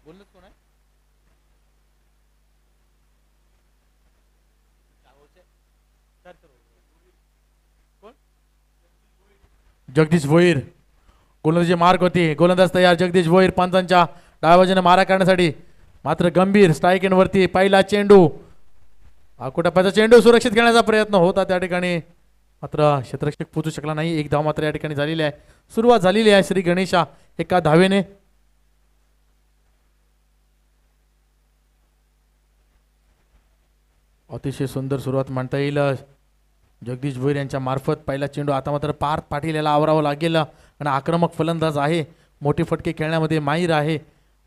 बोलत कोण आहे? कोण? जगदीश भोईर. गोलंदाजी मार्क होती. गोलंदाज तयार. जगदीश भोईर पंचांच्या डाव्या बाजूने मारा करण्यासाठी. मात्र गंभीर स्ट्राईक एंड वरती. पहिला चेंडू. आकुटप्प्याचा चेंडू सुरक्षित खेळण्याचा प्रयत्न होता त्या ठिकाणी, मात्र क्षेत्ररक्षक पोहोचू शकला नाही. एक धाव मात्र या ठिकाणी झालेली आहे. सुरुवात झालेली आहे श्री गणेशा एका धावेने. अतिशय सुंदर सुरुवात म्हणता येईल जगदीश भोईर यांच्या मार्फत. पहिला चेंडू. आता मात्र पार्थ पाटील याला आवरावं लागेल आणि आक्रमक फलंदाज आहे. मोठे फटके खेळण्यामध्ये माहीर आहे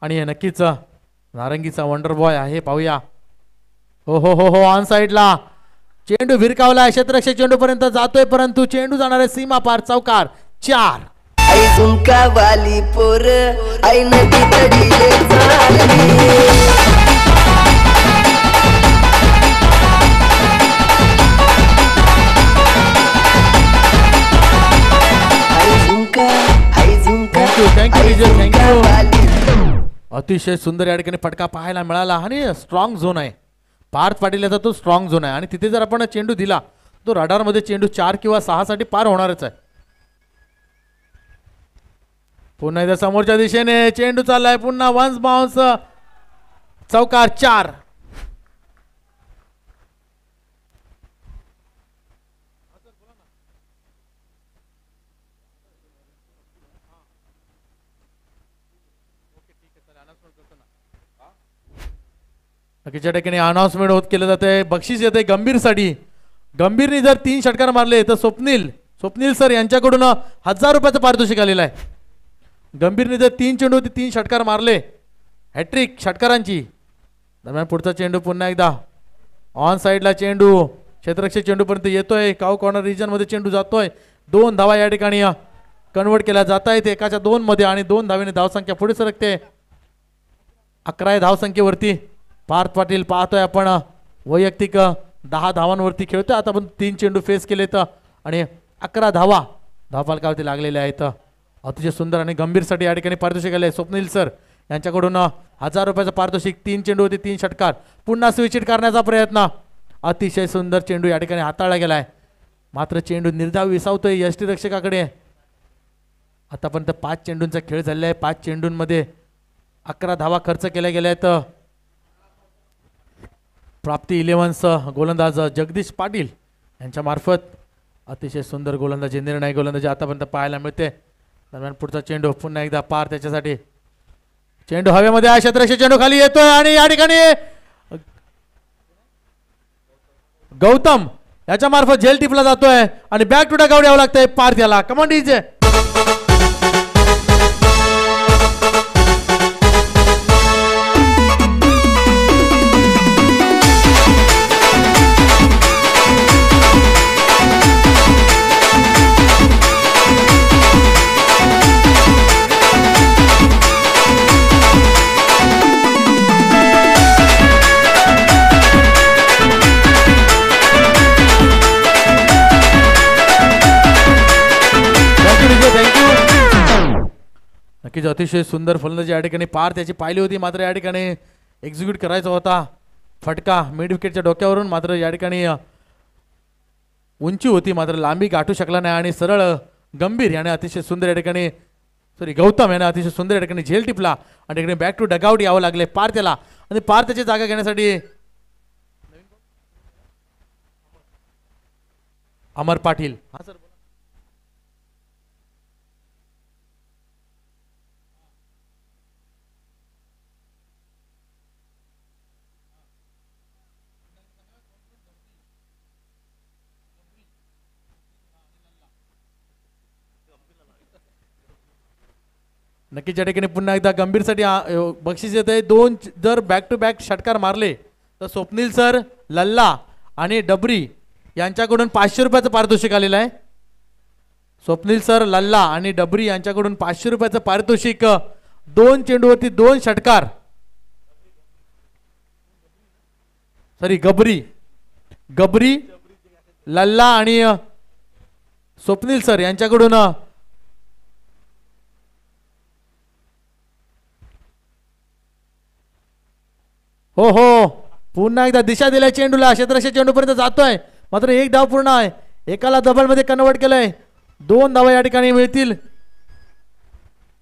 आणि नक्कीच नारंगीचा वंडर बॉय आहे. पाहूया. हो हो हो हो ऑन साइडला चेंडू भिरकावलाय. क्षेत्ररक्षक चेंडू पर्यंत जातोय परंतु चेंडू जाणार आहे सीमा पार. चौकार. 4. आई झुमका वाली पोर आई नदी तडीले चालली. अतिशय सुंदर या ठिकाणी फटका पाहायला मिळाला आणि स्ट्रॉंग झोन आहे. पार्थ पाटील याचा तो स्ट्रॉंग झोन आहे आणि तिथे जर आपण चेंडू दिला तो रडार मध्ये चेंडू 4 किंवा 6 साठी पार होणारच आहे. पुन्हा एकदा समोरच्या दिशेने चेंडू चाललाय. पुन्हा वन्स बाउन्स. चौकार. 4. नक्कीच्या ठिकाणी अनाउन्समेंट होत केलं जाते. बक्षीस येते गंभीरसाठी. गंभीरने जर 3 षटकार मारले तर स्वप्नील सर यांच्याकडून 1000 रुपयाचं पारितोषिक आलेलं आहे. गंभीरने जर 3 चेंडू 3 षटकार मारले हॅट्रिक षटकारांची. दरम्यान पुढचा चेंडू पुन्हा एकदा ऑन साइडला चेंडू. क्षेत्ररक्षक चेंडू पर्यंत येतोय. काऊ कॉर्नर रिजन मध्ये चेंडू जातोय. 2 धावा या ठिकाणी कन्वर्ट केल्या जात आहेत एकाच्या 2 मध्ये आणि 2 धावेने धावसंख्या पुढे सरकते. 11 धावसंख्येवरती पार्थ पाटील पाहतोय आपण. वैयक्तिक 10 धावांवरती खेळतोय. आता पण 3 चेंडू फेस केलेत आणि 11 धावा धावफलकावरती लागलेल्या आहेत. अतिशय सुंदर आणि गंभीरसाठी या ठिकाणी पारितोषिक आले. स्वप्नील सर यांच्याकडून 1000 रुपयाचं पारितोषिक. 3 चेंडू होते 3 षटकार. पुन्हा स्विच करण्याचा प्रयत्न. अतिशय सुंदर चेंडू या ठिकाणी हाताळला गेलाय. मात्र चेंडू निर्धाव विसावतोय यष्टीरक्षकाकडे. आतापर्यंत 5 चेंडूंचा खेळ झालेला आहे. 5 चेंडूंमध्ये 11 धावा खर्च केल्या गेल्या आहेत. प्राप्ती 11 गोलंदाज जगदीश पाटील यांच्या मार्फत अतिशय सुंदर गोलंदाजी निर्णय गोलंदाजी आतापर्यंत पाहायला मिळते. दरम्यान पुढचा चेंडू पुन्हा एकदा पार. त्याच्यासाठी चेंडू हवेमध्ये आहे. क्षेत्ररक्षक चेंडू खाली येतोय आणि या ठिकाणी गौतम याच्या मार्फत झेल टिपला जातोय आणि बॅक टू डगआउट यावं लागतंय पार्थ याला. कमांड इजे. नक्कीच अतिशय सुंदर फलंदाजी या ठिकाणी पार त्याची पाहिली होती. मात्र या ठिकाणी एक्झिक्यूट करायचा होता फटका मिड विकेटच्या डोक्यावरून. मात्र या ठिकाणी उंची होती मात्र लांबी गाठू शकला नाही आणि सरळ गंभीर याने अतिशय सुंदर या ठिकाणी गौतम याने अतिशय सुंदर या ठिकाणी झेल टिपला आणि ठिकाणी बॅक टू डगआउट यावं लागले पार त्याला. आणि पार त्याची जागा घेण्यासाठी अमर पाटील. हा सर. नक्कीच या ठिकाणी पुन्हा एकदा गंभीरसाठी बक्षीस येत आहे. 2 जर बॅक टू बॅक षटकार मारले तर स्वप्नील सर, लल्ला आणि डबरी यांच्याकडून 500 रुपयाचं पारितोषिक आलेलं आहे. स्वप्नील सर, लल्ला आणि डबरी यांच्याकडून 500 रुपयाचं पारितोषिक. 2 चेंडूवरती 2 षटकार. गबरी, लल्ला आणि स्वप्नील सर यांच्याकडून हो हो, पुन्हा एकदा दिशा दिलाय चेंडूला, क्षेत्ररक्षक चेंडूपर्यंत जातोय, मात्र एक धाव पूर्ण आहे. एकाला डबलमध्ये कन्वर्ट केलंय. 2 धावा या ठिकाणी मिळतील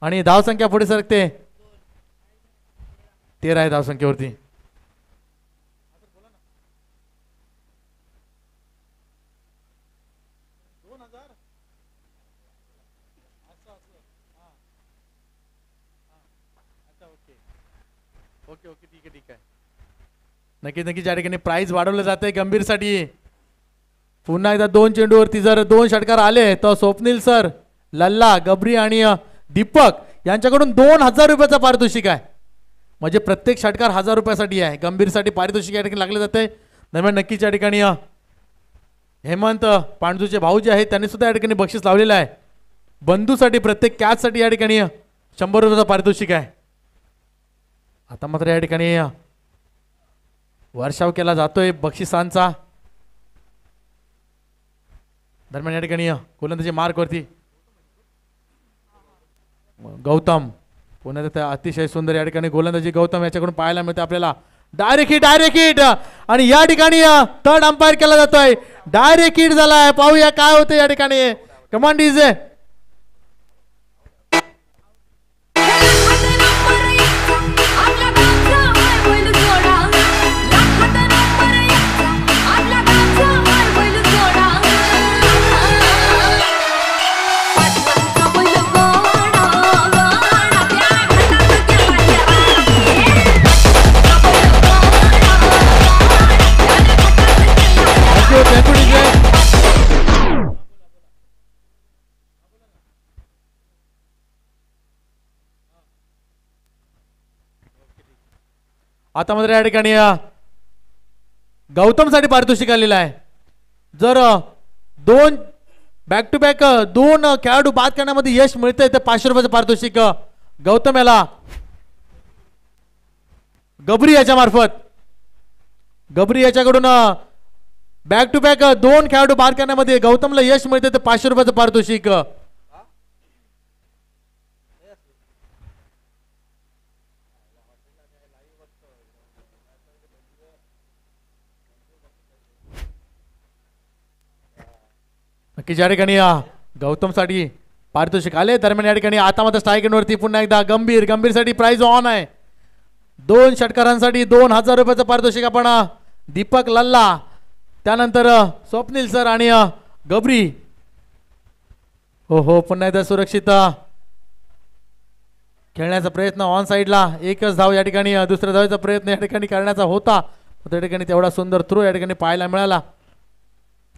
आणि धावसंख्या पुढे सरकते. 13 आहे धावसंख्येवरती. ओके ओके, ठीक आहे ठीक आहे. नक्कीच नक्कीच या ठिकाणी प्राइस वाढवलं जाते गंभीरसाठी. पुन्हा एकदा 2 चेंडूवरती जर 2 षटकार आले तर स्वप्नील सर, लल्ला, गबरी आणि दीपक यांच्याकडून 2000 रुपयाचा पारितोषिक आहे. म्हणजे प्रत्येक षटकार 1000 रुपयासाठी आहे. गंभीरसाठी पारितोषिक या ठिकाणी लागले जाते. दरम्यान नक्कीच या ठिकाणी हेमंत पांडूचे भाऊ जे आहेत त्यांनी सुद्धा या ठिकाणी बक्षीस लावलेलं आहे. बंधूसाठी प्रत्येक कॅचसाठी या ठिकाणी 100 रुपयाचा पारितोषिक आहे. आता मात्र या ठिकाणी वर्षाव केला जातोय बक्षिसांचा. दरम्यान या ठिकाणी गोलंदाजी मार्कवरती गौतम, पुन्हा अतिशय सुंदर या ठिकाणी गोलंदाजी गौतम याच्याकडून पाहायला मिळते आपल्याला. डायरेक्ट हिट आणि या ठिकाणी थर्ड अंपायर केला जातोय. डायरेक्ट हिट झालाय. पाहूया काय होतं या ठिकाणी. कमांड इज आता मात्र या ठिकाणी गौतमसाठी पारितोषिक आलेलं आहे. जर 2 बॅक टू बॅक 2 खेळाडू बाद करण्यामध्ये यश मिळते तर 500 रुपयाचं पारितोषिक गौतम याला गबरी याच्या मार्फत. गबरी याच्याकडून बॅक टू बॅक 2 खेळाडू बाद करण्यामध्ये गौतमला यश मिळते तर 500 रुपयाचं पारितोषिक. नक्की या ठिकाणी गौतमसाठी पारितोषिक आले. दरम्यान या ठिकाणी आता मात्र स्ट्राईक वरती पुन्हा एकदा गंभीरसाठी प्राइज ऑन आहे. 2 षटकारांसाठी 2000 रुपयाचं पारितोषिक आपण दीपक, लल्ला, त्यानंतर स्वप्नील सर आणि गबरी. हो हो, पुन्हा एकदा सुरक्षित खेळण्याचा प्रयत्न ऑन साईडला. एकच धाव या ठिकाणी दुसऱ्या धावेचा प्रयत्न या ठिकाणी करण्याचा होता. त्या ठिकाणी तेवढा सुंदर थ्रो या ठिकाणी पाहायला मिळाला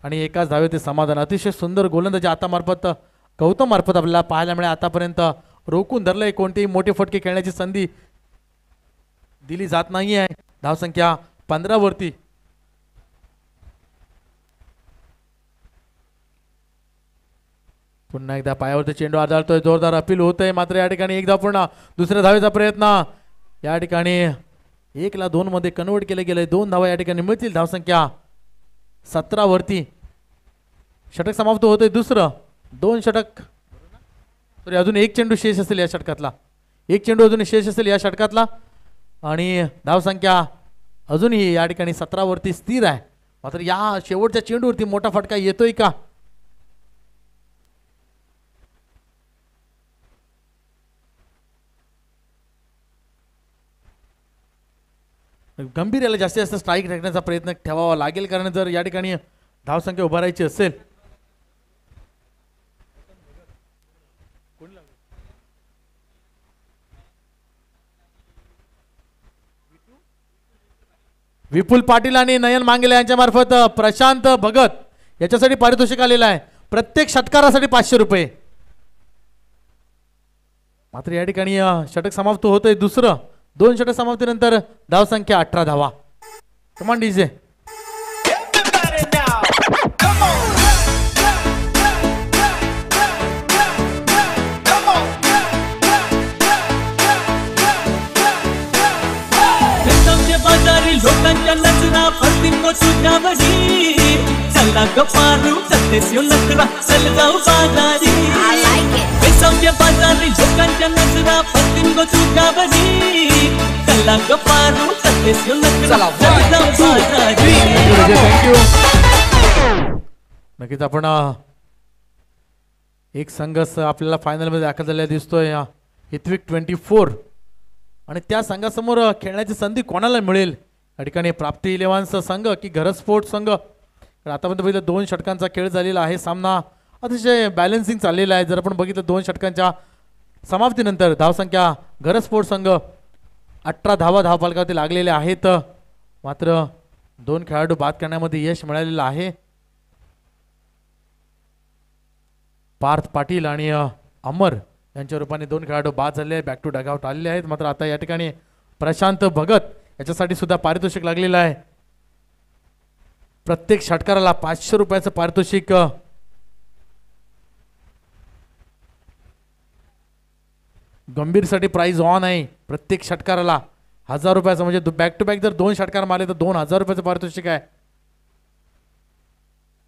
आणि एकाच धावेचे समाधान. अतिशय सुंदर गोलंदाजी आता मार्फत गौतम मार्फत आपल्याला पाहायला मिळाला. आतापर्यंत रोखून धरलंय. कोणतेही मोठे फटके खेळण्याची संधी दिली जात नाही आहे. धावसंख्या 15 वरती. पुन्हा एकदा पायावरती चेंडू आदळतोय. जोरदार अपील होतंय. मात्र या ठिकाणी एकदा पुन्हा दुसऱ्या धावेचा प्रयत्न. या ठिकाणी 1ला 2 मध्ये कन्वर्ट केले गेले. 2 धावा या ठिकाणी मिळतील. धावसंख्या 17 वरती. षटक समाप्त होतंय दुसरं. 2 षटक तरी अजून 1 चेंडू शेष असेल या षटकातला. 1 चेंडू अजून शेष असेल या षटकातला आणि धावसंख्या अजूनही या ठिकाणी 17 वरती स्थिर आहे. मात्र या शेवटच्या चेंडूवरती मोठा फटका येतोय का? गंभीर याला जास्तीत जास्त स्ट्राईक टाकण्याचा प्रयत्न ठेवावा लागेल. कारण जर या ठिकाणी धावसंख्या उभारायची असेल विपुल पाटील आणि नयन मांगेले यांच्या मार्फत प्रशांत भगत याच्यासाठी पारितोषिक आलेलं आहे. प्रत्येक षटकारासाठी 500 रुपये. मात्र या ठिकाणी षटक समाप्त होतंय दुसरं. 2 षटक समाप्तीनंतर धावसंख्या 18 धावा. Command DJ. लोकांच्या नजरा पडतील तुझ्यावरी. चला गप्पारू सत्तेस येऊ नकरा चल जाऊ बाजारी. बेसावच्या बाजारी लोकांच्या नजरा पडतील तुझ्यावरी. चला गप्पारू सत्तेस यो नखरा चल जाऊ बाजारी. थँक्यू. नक्कीच आपण एक संघ आपल्याला फायनलमध्ये दाखल झालेला दिसतोय हितविक 24 आणि त्या संघासमोर खेळण्याची संधी कोणाला मिळेल या ठिकाणी प्राप्ती इलेव्हन्स संघ की घर स्पोर्ट्स संघ. तर आतापर्यंत बघितलं 2 षटकांचा खेळ झालेला आहे. सामना अतिशय बॅलन्सिंग चाललेला आहे. जर आपण बघितलं 2 षटकांच्या समाप्तीनंतर धावसंख्या घर स्पोर्ट्स संघ 18 धावा धावफलकावरती लागलेल्या आहेत. मात्र 2 खेळाडू बाद करण्यामध्ये यश मिळालेलं आहे. पार्थ पाटील आणि अमर यांच्या रूपाने 2 खेळाडू बाद झाले, बॅक टू डगआउट आलेले आहेत. मात्र आता या ठिकाणी प्रशांत भगत याच्यासाठी सुद्धा पारितोषिक लागलेलं आहे. प्रत्येक षटकाराला 500 रुपयाचं पारितोषिक गंभीरसाठी प्राइज ऑन आहे. प्रत्येक षटकाराला 1000 रुपयाचं, म्हणजे बॅक टू बॅक जर 2 षटकार मारले तर 2000 रुपयाचं पारितोषिक आहे.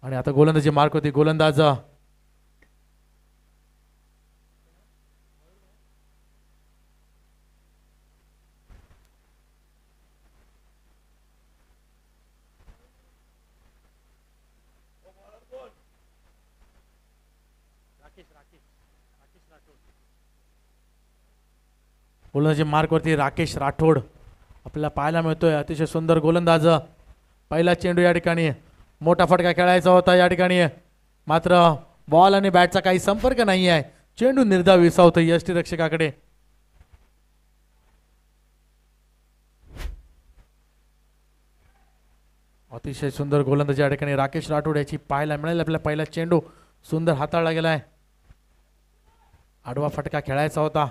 आणि आता गोलंदाजी मार्क होती. गोलंदाज गोलंदाजी मार्कवरती राकेश राठोड आपल्याला पाहायला मिळतोय. अतिशय सुंदर गोलंदाज. पहिला चेंडू या ठिकाणी मोठा फटका खेळायचा होता या ठिकाणी, मात्र बॉल आणि बॅटचा काही संपर्क नाही आहे. चेंडू निर्धाव विसावतो यष्टीरक्षकाकडे. अतिशय सुंदर गोलंदाजी या ठिकाणी राकेश राठोड याची पाहायला मिळेल. आपल्याला पहिला चेंडू सुंदर हाताळला गेलाय. आडवा फटका खेळायचा होता.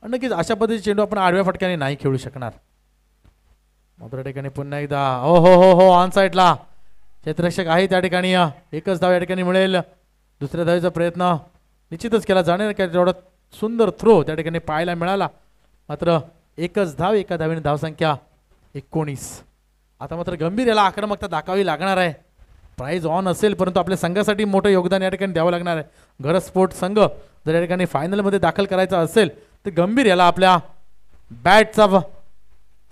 नक्कीच अशा पद्धतीचे चेंडू आपण आडव्या फटक्याने नाही खेळू शकणार. मात्र ठिकाणी पुन्हा एकदा हो ऑन साईडला क्षेत्ररक्षक आहे त्या ठिकाणी. एकच धाव या ठिकाणी मिळेल. दुसऱ्या धावेचा प्रयत्न निश्चितच केला जाणार का तेवढा सुंदर थ्रो त्या ठिकाणी पाहायला मिळाला. मात्र एकच धाव, एका धावेने धावसंख्या 19. आता मात्र गंभीर याला आक्रमकता दाखवावी लागणार आहे. प्राइज ऑन असेल परंतु आपल्या संघासाठी मोठं योगदान या ठिकाणी द्यावं लागणार आहे. घर स्पोर्ट संघ जर या ठिकाणी फायनलमध्ये दाखल करायचा असेल तर गंभीर याला आपल्या बॅटचा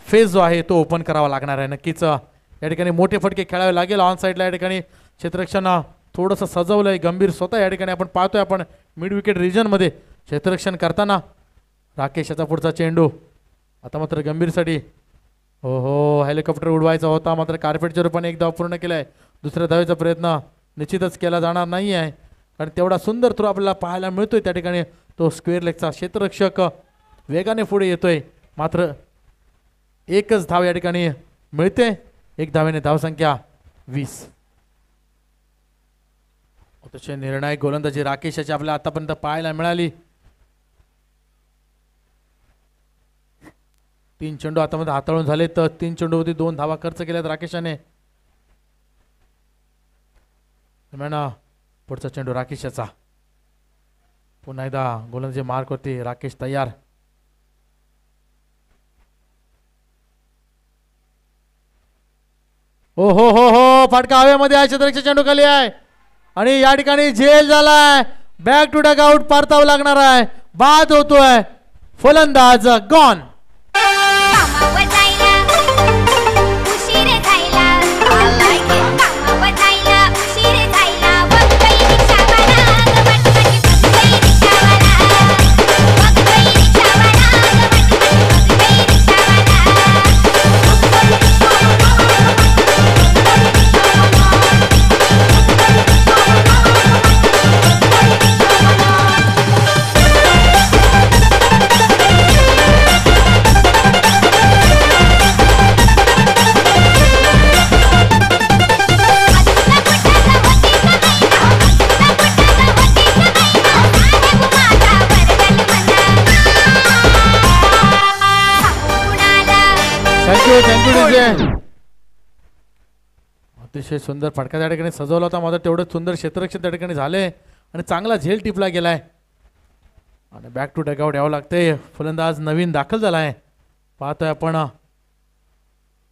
फेस जो आहे तो ओपन करावा लागणार आहे. नक्कीच या ठिकाणी मोठे फटके खेळावे लागेल. ऑन साईडला या ठिकाणी क्षेत्ररक्षण थोडंसं सजवलं आहे. गंभीर स्वतः या ठिकाणी आपण पाहतोय आपण मिड विकेट रिजनमध्ये क्षेत्ररक्षण करताना. राकेश याचा पुढचा चेंडू आता मात्र गंभीरसाठी हेलिकॉप्टर उडवायचा होता, मात्र कार्पेटच्या रूपाने एक धाव पूर्ण केला आहे. दुसऱ्या धावेचा प्रयत्न निश्चितच केला जाणार नाही आहे कारण तेवढा सुंदर थ्रो आपल्याला पाहायला मिळतोय त्या ठिकाणी. तो स्क्वेअर लेगचा क्षेत्ररक्षक वेगाने पुढे येतोय. मात्र एकच धाव या ठिकाणी मिळते. 1 धावेने धावसंख्या 20. अतिशय निर्णायक गोलंदाजी राकेश याची आपल्याला आतापर्यंत पाहायला मिळाली. 3 चेंडू आतामध्ये हाताळून झाले तर 3 चेंडूवरती 2 धावा खर्च केल्यात राकेशाने. पुढचा चेंडू राकेश याचा. पुन्हा एकदा गोलंदाजी मार्क होती. राकेश तयार. हो फटका हवेमध्ये आहे. क्षेत्ररक्षक चेंडू खाली आहे आणि या ठिकाणी झेल झालाय. बॅक टू डग आउट परतावं लागणार आहे. बाद होतोय. फलंदाज गॉन. अतिशय सुंदर फटका त्या ठिकाणी सजवला होता. मात्र तेवढं सुंदर क्षेत्ररक्षण त्या ठिकाणी झाले आणि चांगला झेल टिपला गेलाय आणि बॅक टू डगआउट यावं लागतंय. फलंदाज नवीन दाखल झालाय. पाहतोय आपण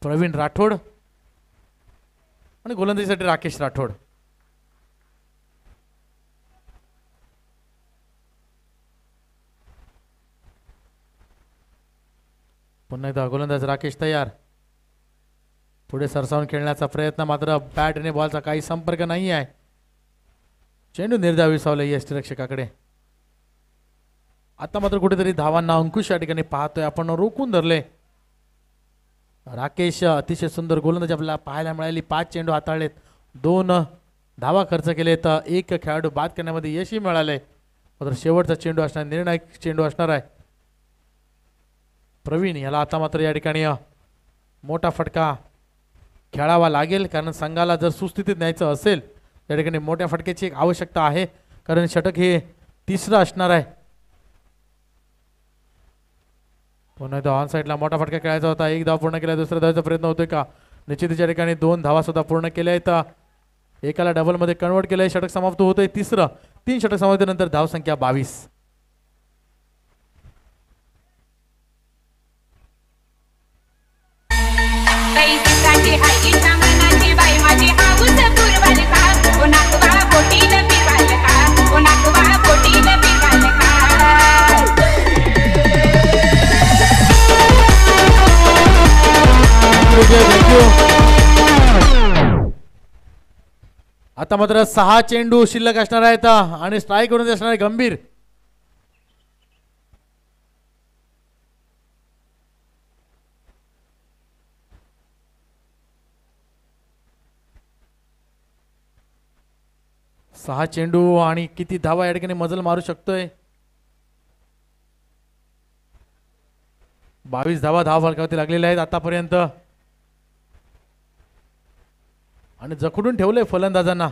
प्रवीण राठोड आणि गोलंदाजीसाठी राकेश राठोड. पुन्हा एकदा गोलंदाज राकेश तयार. पुढे सरसावून खेळण्याचा प्रयत्न, मात्र बॅट आणि बॉलचा काही संपर्क नाही आहे. चेंडू निर्धाव विसावला यष्टिरक्षकाकडे. आता मात्र कुठेतरी धावांना अंकुश या ठिकाणी पाहतोय आपण, रोखून धरले. राकेश अतिशय सुंदर गोलंदाजी आपल्याला पाहायला मिळाली. 5 चेंडू हाताळलेत, 2 धावा खर्च केलेत, 1 खेळाडू बाद करण्यामध्ये यशही मिळाले. मात्र शेवटचा चेंडू असणार, निर्णायक चेंडू असणार आहे. प्रवीण याला आता मात्र या ठिकाणी मोठा फटका खेळावा लागेल, कारण संघाला जर सुस्थितीत न्यायचं असेल या ठिकाणी मोठ्या फटक्याची एक आवश्यकता आहे, कारण षटक हे 3रं असणार आहे. पुन्हा एकदा ऑन साईडला मोठा फटका खेळायचा होता. 1 धाव पूर्ण केला, दुसऱ्या धावाचा प्रयत्न होतोय का? निश्चित या ठिकाणी 2 धावा सुद्धा पूर्ण केल्या आहेत. एकाला डबल मध्ये कन्वर्ट केलंय. षटक समाप्त होतोय 3रं. 3 षटक समाप्तीनंतर धाव संख्या 22. आता मात्र 6 चेंडू शिल्लक असणार आहेत आणि स्ट्राईक करून असणार आहे गंभीर. सहा चेंडू आणि किती धावा या ठिकाणी मजल मारू शकतोय. 22 धावा धाव फलकावरती लागलेल्या आहेत आतापर्यंत आणि जखडून ठेवलंय फलंदाजांना.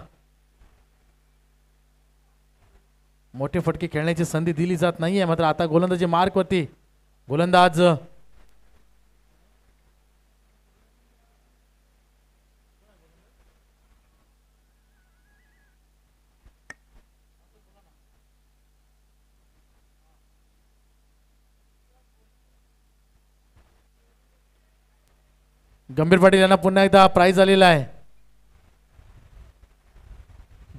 मोठे फटके खेळण्याची संधी दिली जात नाहीये. मात्र आता गोलंदाजी मार्क वरती. गोलंदाज गंभीर पाटील यांना पुन्हा एकदा प्राइज आलेला आहे.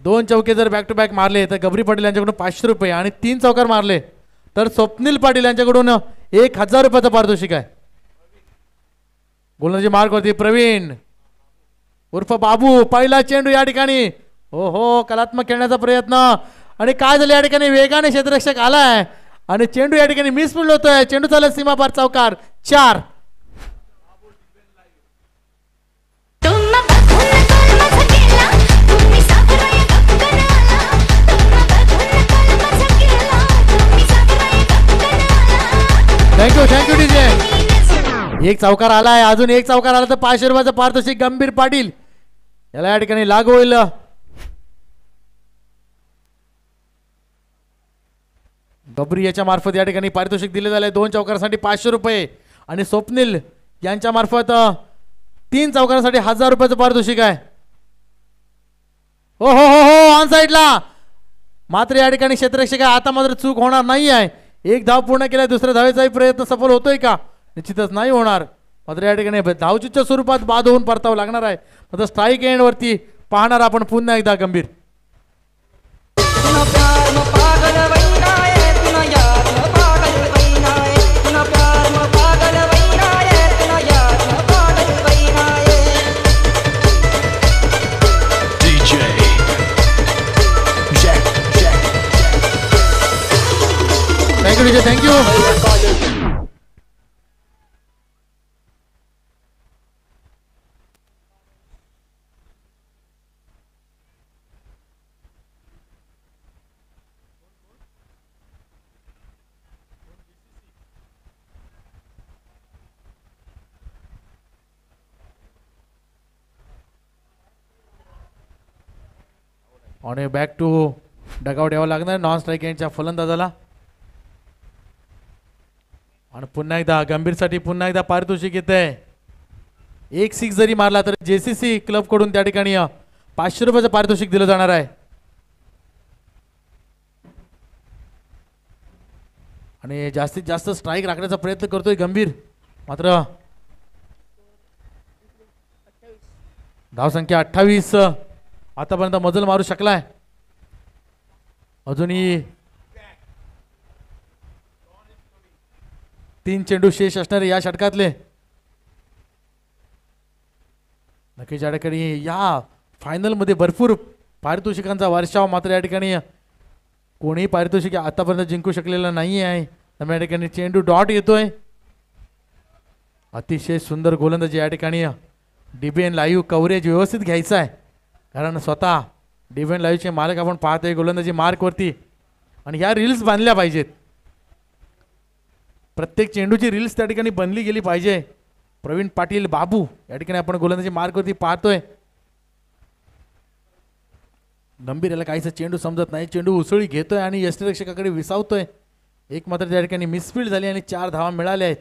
2 चौके जर बॅक टू बॅक मारले तर गंभीर पाटील यांच्याकडून 500 रुपये आणि 3 चौकार मारले तर स्वप्नील पाटील यांच्याकडून 1000 रुपयाचं पारितोषिक आहे. गोलंदाजी मार्क वरती प्रवीण उर्फ बाबू. पहिला चेंडू या ठिकाणी हो हो कलात्मक खेळण्याचा प्रयत्न आणि काय झालं या ठिकाणी वेगाने क्षेत्ररक्षक आलाय आणि चेंडू या ठिकाणी मिसफील्ड होतोय. चेंडू झाला सीमापार चौकार 4. Thank you DJ. 1 चौकार आलाय, अजून 1 चौकार आला तर 500 रुपयाचं पारितोषिक गंभीर पाटील याला या ठिकाणी लागू होईल. गबरी याच्या मार्फत या ठिकाणी पारितोषिक दिले झाले 2 चौकारासाठी 500 रुपये आणि स्वप्नील यांच्या मार्फत 3 चौकारासाठी 1000 रुपयाचं पारितोषिक आहे. हो हो हो हो ऑन साईडला. मात्र या ठिकाणी क्षेत्ररक्षक आता मात्र चूक होणार नाही आहे. 1 धाव पूर्ण केला, दुसऱ्या धावेचाही प्रयत्न सफल होतोय का? निश्चितच नाही होणार. मात्र या ठिकाणी धावचूच्या स्वरूपात बाद होऊन परतावं लागणार आहे. मात्र स्ट्राईक एंड वरती पाहणार आपण पुन्हा एकदा गंभीर. थँक्यू. आणि बॅक टू डगआउट यावं लागणार नॉन स्ट्राईक एंडच्या फलंदाजाला. आणि पुन्हा एकदा गंभीरसाठी पुन्हा एकदा पारितोषिक येत आहे. 1 6 जरी मारला तर JCC क्लब कडून त्या ठिकाणी 500 रुपयाचं पारितोषिक दिलं जाणार आहे. आणि जास्तीत जास्त स्ट्राईक राखण्याचा प्रयत्न करतोय गंभीर. मात्र धावसंख्या 28 आतापर्यंत मजल मारू शकलाय. अजूनही 3 चेंडू शेष असणारे या षटकातले. नक्कीच या ठिकाणी या फायनलमध्ये भरपूर पारितोषिकांचा वर्षाव मात्र या ठिकाणी कोणीही पारितोषिक आतापर्यंत जिंकू शकलेलं नाही आहे. त्यामुळे या ठिकाणी चेंडू डॉट येतोय. अतिशय सुंदर गोलंदाजी या ठिकाणी डीबीएन लाईव्ह कव्हरेज व्यवस्थित घ्यायचं आहे, कारण स्वतः डीबीएन लाईव्हचे मालक आपण पाहतोय गोलंदाजी मार्कवरती, आणि ह्या रील्स बांधल्या पाहिजेत. प्रत्येक चेंडूची रील्स त्या ठिकाणी बनली गेली पाहिजे. प्रवीण पाटील बाबू या ठिकाणी आपण गोलंदाजी मार्कवरती पाहतोय. गंभीर याला काहीच चेंडू समजत नाही. चेंडू उसळी घेतोय आणि यष्टिरक्षकाकडे विसावतोय. एक मात्र त्या ठिकाणी मिसफील्ड झाली आणि 4 धावा मिळाल्या आहेत.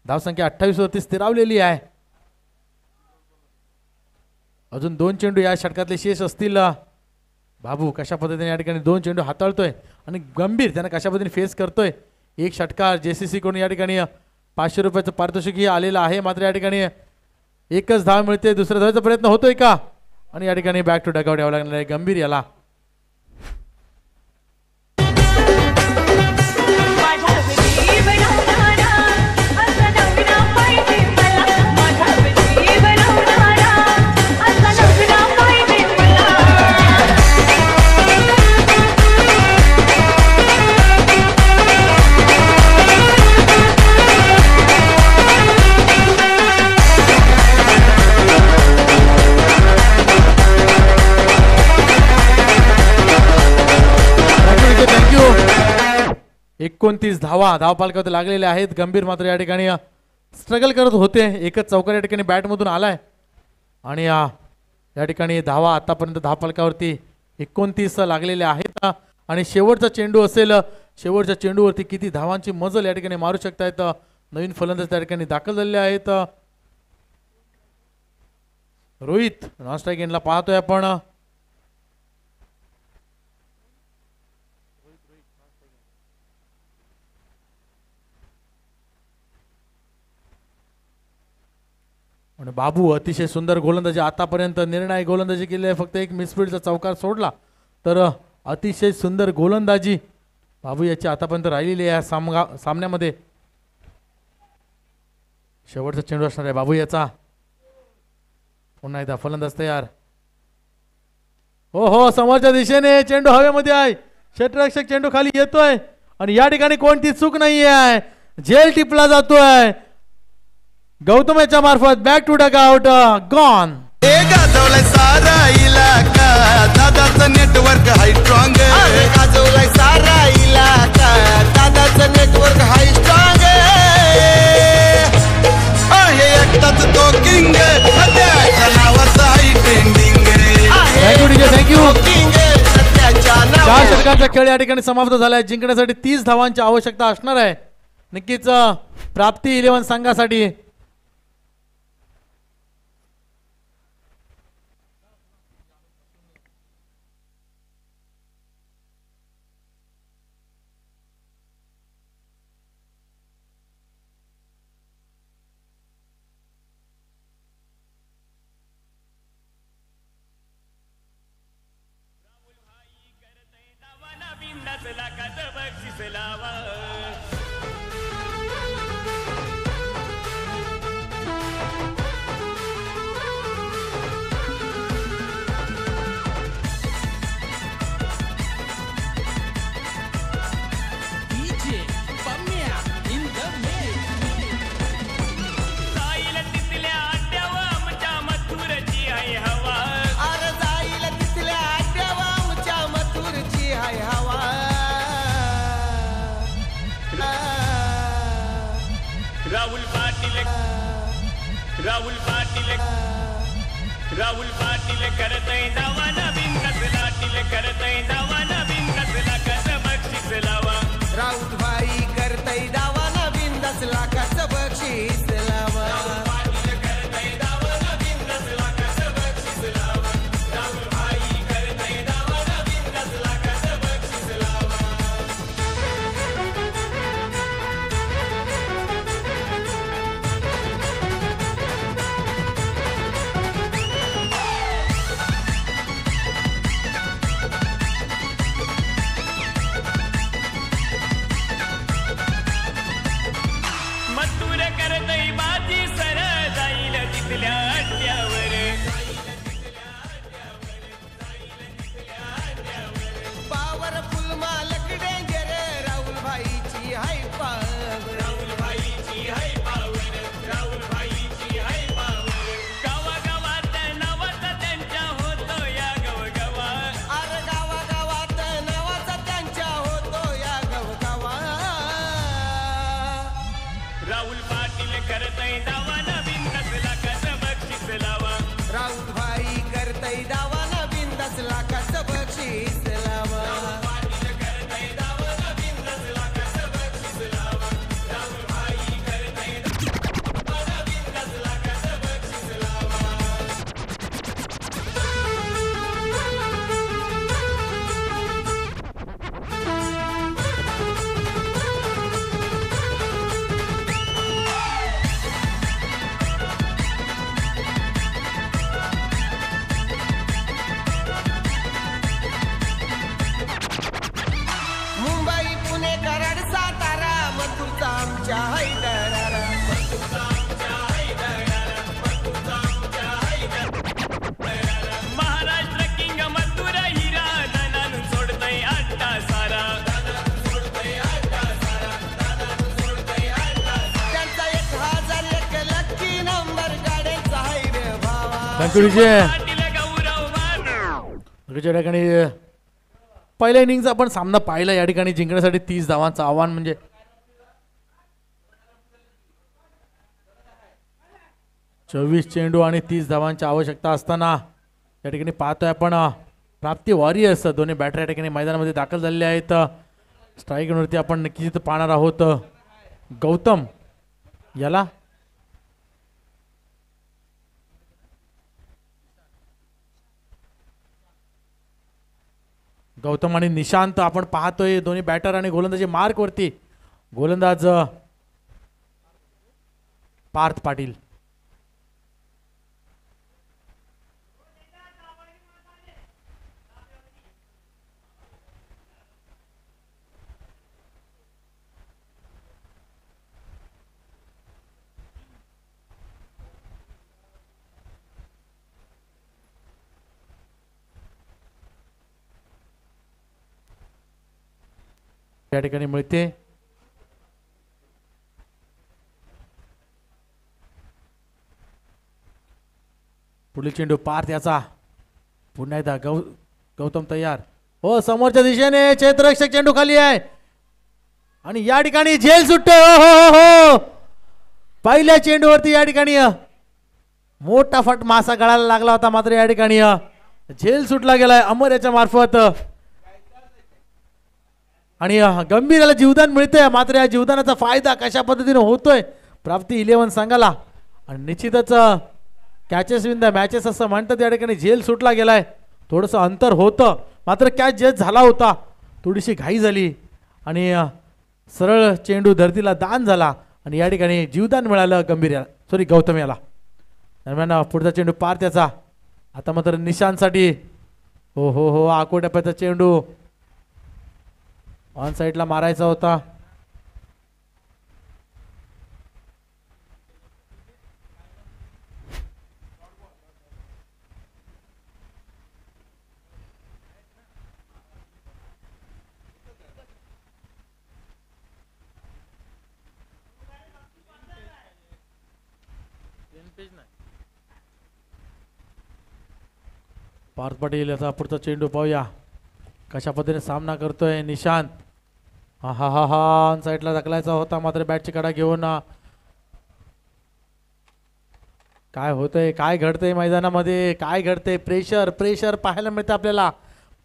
धावसंख्या 28 वरती स्थिरावलेली आहे. अजून 2 चेंडू या षटकातले शेष असतील. बाबू कशा पद्धतीने या ठिकाणी 2 चेंडू हाताळतोय आणि गंभीर त्यांना कशा पद्धतीने फेस करतोय. एक षटकार JCC कडून या ठिकाणी 500 रुपयाचं पारितोषिकही आलेलं आहे. मात्र या ठिकाणी एकच धाव मिळते. दुसऱ्या धावेचा प्रयत्न होतोय का, आणि या ठिकाणी बॅक टू डगआउट यावं लागणार आहे गंभीर याला. थँक्यू. 29 धावा धावपालकावर लागलेल्या आहेत. गंभीर मात्र या ठिकाणी स्ट्रगल करत होते. एकच चौकार या ठिकाणी बॅटमधून आलाय आणि या ठिकाणी धावा आतापर्यंत धावपालकावरती 29 लागलेल्या आहेत. आणि शेवटचा चेंडू असेल. शेवटच्या चेंडूवरती किती धावांची मजल या ठिकाणी मारू शकतायत नवीन फलंदाज त्या ठिकाणी दाखल झालेले आहेत. रोहित नॉन स्ट्राईक एंडला पाहतोय आपण. आणि बाबू अतिशय सुंदर गोलंदाजी आतापर्यंत निर्णायक गोलंदाजी केली आहे. फक्त एक मिसफील्डचा चौकार सोडला तर अतिशय सुंदर गोलंदाजी बाबू याची आतापर्यंत राहिलेली आहे सामन्यामध्ये. शेवटचा चेंडू असणार आहे बाबू याचा. पुन्हा एकदा फलंदाज तयार. हो समोरच्या दिशेने चेंडू हवेमध्ये आहे. क्षेत्ररक्षक चेंडू खाली येतोय आणि या ठिकाणी कोणती चूक नाही आहे. झेल टिपला जातोय गौतम याच्या मार्फत. Back to dugout gone. गाजवलाय सारा इलाका दादाचं नेटवर्क हाय स्ट्रॉंग. गाजवलाय सारा इलाका दादाचं नेटवर्क हाय स्ट्रॉंग. आहे एकटाच तो किंग त्याच्या नावाचं high trending. Thank you DJ thank you. King सध्याच्या 4 षटकांचा खेळ या ठिकाणी समाप्त झालाय. जिंकण्यासाठी 30 धावांची आवश्यकता असणार आहे. नक्कीच प्राप्ती 11 संघासाठी. राहुल पाटील करतय दावा नवीन कसला टील करतय दावा नवीन कसला कस बक्षीस लावा. राऊत भाई करतय दावा नवीन 10 लाखाचं बक्षीस लावा. करतय दावा नवीन कसला कसं बक्षीस लावा राहुल भाई करतय दावा नवीन 10 लाखाचं बक्षीस लावा मुंबई पुणे कराड सातारा मथुरचा आमच्या हैदरारा महाराष्ट्र किंग मथुरा हिरा धनानु सोडतय अड्डा सारा त्यांचा 1001 लक्की नंबर गाड्यांचा हायवे भावा थँक्यू डीजे. पाटील गौरव मान या ठिकाणी पहिल्या इनिंगचा आपण सामना पाहिला. या ठिकाणी जिंकण्यासाठी 30 धावांचं आव्हान म्हणजे 24 चेंडू आणि 30 धावांची आवश्यकता असताना या ठिकाणी पाहतोय आपण प्राप्ती वॉरियर्स दोन्ही बॅटर या ठिकाणी मैदानामध्ये दाखल झालेले आहेत. स्ट्राईकवरती आपण नक्कीच इथं पाहणार आहोत गौतम याला गौतम आणि निशांत आपण पाहतोय दोन्ही बॅटर आणि गोलंदाजी मार्क वरती. गोलंदाज पार्थ पाटील. या ठिकाणी मिळते पुढील चेंडू पार्थ याचा पुन्हा एकदा गौतम तयार हो समोरच्या दिशेने क्षेत्ररक्षक चेंडू खाली आहे आणि या ठिकाणी झेल सुटते. हो हो हो पहिल्या चेंडूवरती या ठिकाणी मोठा फट मासा गळायला लागला होता मात्र या ठिकाणी झेल सुटला गेलाय अमर याच्या मार्फत आणि गंभीर याला जीवदान मिळतंय. मात्र या जीवदानाचा फायदा कशा पद्धतीने होतोय प्राप्ती 11 संघाला आणि निश्चितच कॅचेस विन द मॅचेस असं म्हणतात. या ठिकाणी झेल सुटला गेलाय थोडंसं अंतर होतं मात्र कॅच जज झाला होता. थोडीशी घाई झाली आणि सरळ चेंडू धरतीला दान झाला आणि या ठिकाणी जीवदान मिळालं गंभीर याला सॉरी गौतम याला. दरम्यान पुढचा चेंडू पार त्याचा आता मात्र निशांतसाठी हो हो हो आकोट्यापाचा चेंडू ऑन साईडला मारायचा होता. पार्थ पाटील याचा पुढचा चेंडू पाहूया कशा पद्धतीने सामना करतोय निशांत. हा हा हा हा ऑन साईडला ढकलायचा होता मात्र बॅटची कडा घेऊन काय होतंय काय घडतंय मैदानामध्ये काय घडतंय. प्रेशर प्रेशर पाहायला मिळतं आपल्याला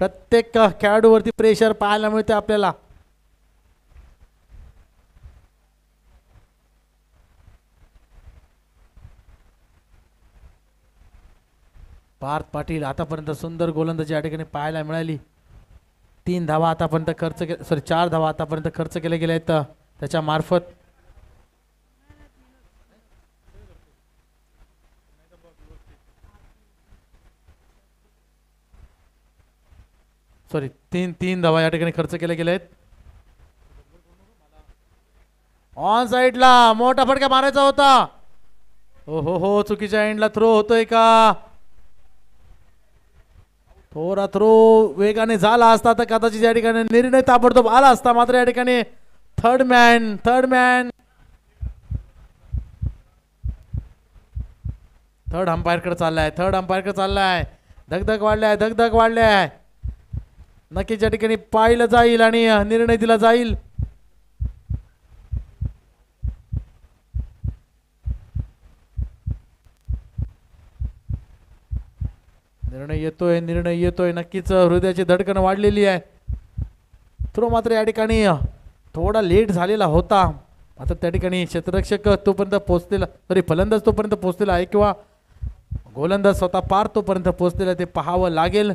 प्रत्येक खेळाडूवरती प्रेशर पाहायला मिळते आपल्याला. पार्थ पाटील आतापर्यंत सुंदर गोलंदाजी या ठिकाणी पाहायला मिळाली. 3 धावा आतापर्यंत खर्च के सॉरी 4 धावा आतापर्यंत खर्च केले गेले आहेत त्याच्या मार्फत. सॉरी तीन धावा या ठिकाणी खर्च केले गेले आहेत. ऑन साईडला मोठा फटका मारायचा होता. हो हो हो चुकीच्या एंडला थ्रो होतोय का. थोडा थ्रो वेगाने झाला असता तर कदाचित या ठिकाणी निर्णय ताबडतोब आला असता मात्र या ठिकाणी थर्ड मॅन थर्ड अंपायरकडे चाललाय. धगधग वाढल्या नक्कीच या ठिकाणी पाहिलं जाईल आणि निर्णय दिला जाईल. निर्णय येतोय नक्कीच हृदयाची धडकन वाढलेली आहे. थ्रो मात्र या ठिकाणी थोडा लेट झालेला होता. मात्र त्या ठिकाणी क्षेत्ररक्षक तोपर्यंत पोहोचलेला, फलंदाज तोपर्यंत पोहोचलेला आहे किंवा गोलंदाज स्वतः पार तोपर्यंत पोहोचलेला ते पाहावं लागेल.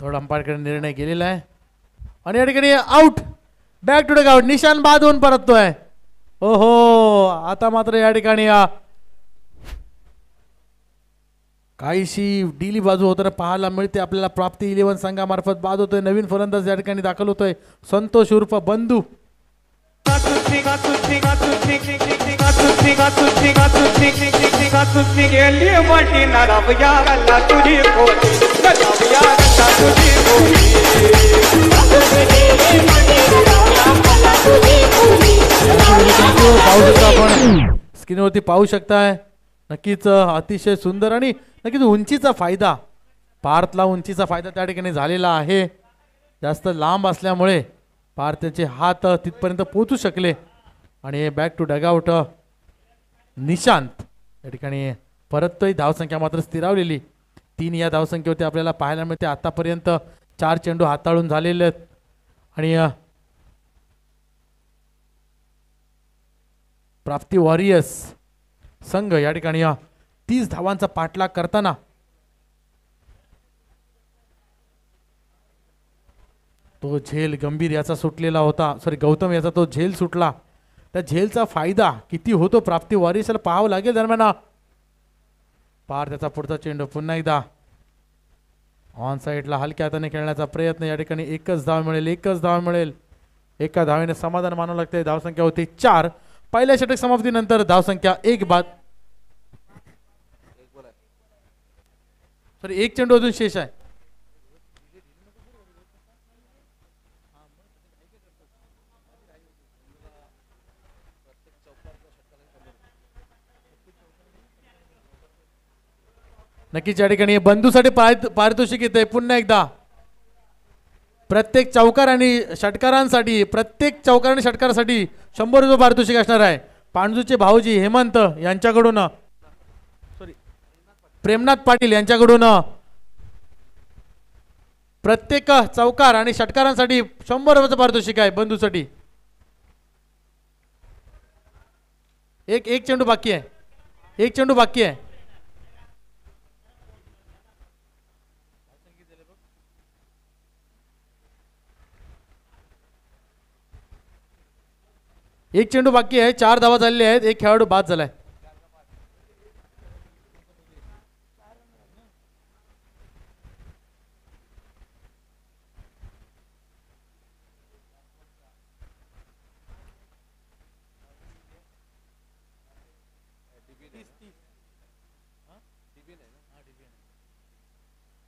थोडा अंपायरकडे निर्णय गेलेला आहे आणि या ठिकाणी आउट. Back to dugout. निशान बाद होऊन परततोय. ओहो, आता मात्र या ठिकाणी काहीशी डिली बाजू होताना पाहायला मिळते आपल्याला. प्राप्ती 11 संघामार्फत बाद होतोय. नवीन फलंदाज या ठिकाणी दाखल होतोय संतोष उर्फ बंधू. आपण स्क्रीनवरती पाहू शकताय. नक्कीच अतिशय सुंदर आणि नक्कीच उंचीचा फायदा, पार्थला उंचीचा फायदा त्या ठिकाणी झालेला आहे. जास्त लांब असल्यामुळे पार्थचे हात तिथपर्यंत पोहोचू शकले आणि बॅक टू डगआउट. निशांत या ठिकाणी परततोय. धावसंख्या मात्र स्थिरावलेली 3 या धावसंख्येवरती आपल्याला पाहायला मिळते. आतापर्यंत 4 चेंडू हाताळून झालेले आहेत आणि प्राप्ती वॉरियर्स संघ या ठिकाणी 30 धावांचा पाठलाग करताना तो झेल गंभीर याचा सुटलेला होता. गौतम याचा तो झेल सुटला. त्या झेलचा फायदा किती होतो प्राप्ती वॉरियर्सला पाहावं लागेल. दरम्यान पार त्याचा पुढचा चेंडू पुन्हा एकदा ऑन साईडला हलक्या हाताने खेळण्याचा प्रयत्न. या ठिकाणी एकच धाव मिळेल. एका धावेने समाधान मानावं लागते. धावसंख्या होती 4. पहिल्या षटक समाप्तीनंतर धावसंख्या 1 बाद. एक चेंडू अजून शेष आहे. नक्कीच या ठिकाणी बंधूसाठी पारितोषिक येते. पुन्हा एकदा प्रत्येक चौकार आणि षटकारांसाठी 100 रुपये पारितोषिक असणार आहे. पांडूचे भाऊजी हेमंत यांच्याकडून प्रेमनाथ पाटील यांच्याकडून प्रत्येक चौकार आणि षटकारांसाठी 100 रुपयाचं पारितोषिक आहे बंधूसाठी. एक चेंडू बाकी आहे. एक चेंडू बाकी आहे. 4 धावा झालेल्या आहेत. एक खेळाडू बाद झालाय.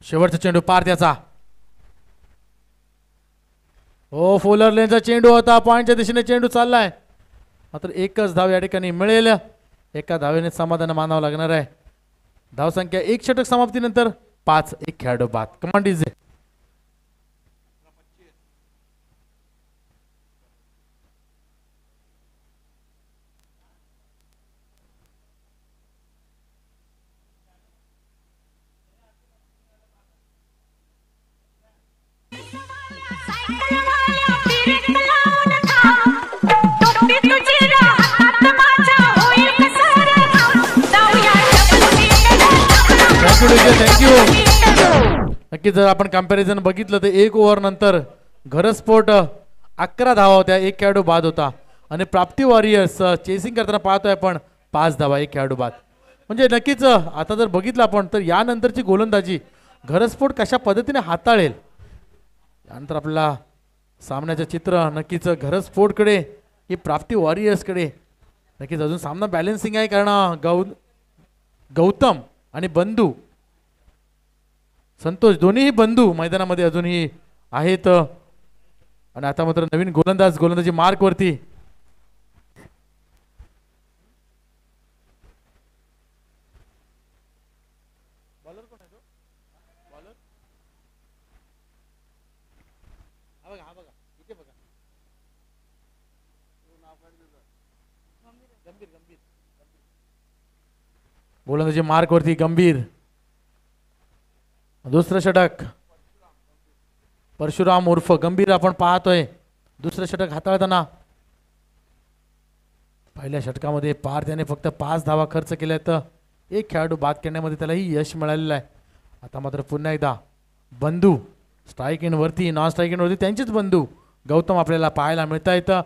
शेवटचा चेंडू पार त्याचा. ओ फोलर लेनचा चेंडू होता. पॉइंटच्या दिशेने चेंडू चाललाय. मात्र एकच धाव या ठिकाणी मिळेल. एका धावेने समाधान मानावं लागणार आहे. धावसंख्या 1 षटक समाप्तीनंतर 5. एक खेळाडू बाद. Command is thank you. नक्की जर आपण कंपॅरिझन बघितलं तर 1 ओव्हर नंतर घरस्फोट 11 धावा होत्या. एक खेळाडू बाद होता आणि प्राप्ती वॉरियर्स चेसिंग करताना पाहतोय आपण 5 धावा. एक खेळाडू बाद. म्हणजे नक्कीच आता जर बघितलं आपण तर यानंतरची गोलंदाजी घरस्फोट कशा पद्धतीने हाताळेल यानंतर आपल्याला सामन्याचं चित्र नक्कीच घरस्फोटकडे की प्राप्ती वॉरियर्सकडे नक्कीच अजून सामना बॅलेन्सिंग आहे. कारण गौतम आणि बंधू संतोष दोन्हीही बंधू मैदानामध्ये अजूनही आहेत. आणि आता मात्र नवीन गोलंदाजी मार्क वरती. गोलंदाजी मार्क वरती गंभीर. दुसरं षटक परशुराम उर्फ गंभीर आपण पाहतोय. दुसरं षटक हाताळताना पहिल्या षटकामध्ये पार त्याने फक्त 5 धावा खर्च केल्या, तर एक खेळाडू बाद करण्यामध्ये त्यालाही यश मिळालेलं आहे. आता मात्र पुन्हा एकदा बंधू स्ट्राईक इन वरती, नॉन स्ट्राईक इन वरती त्यांचेच बंधू गौतम आपल्याला पाहायला मिळता येतं.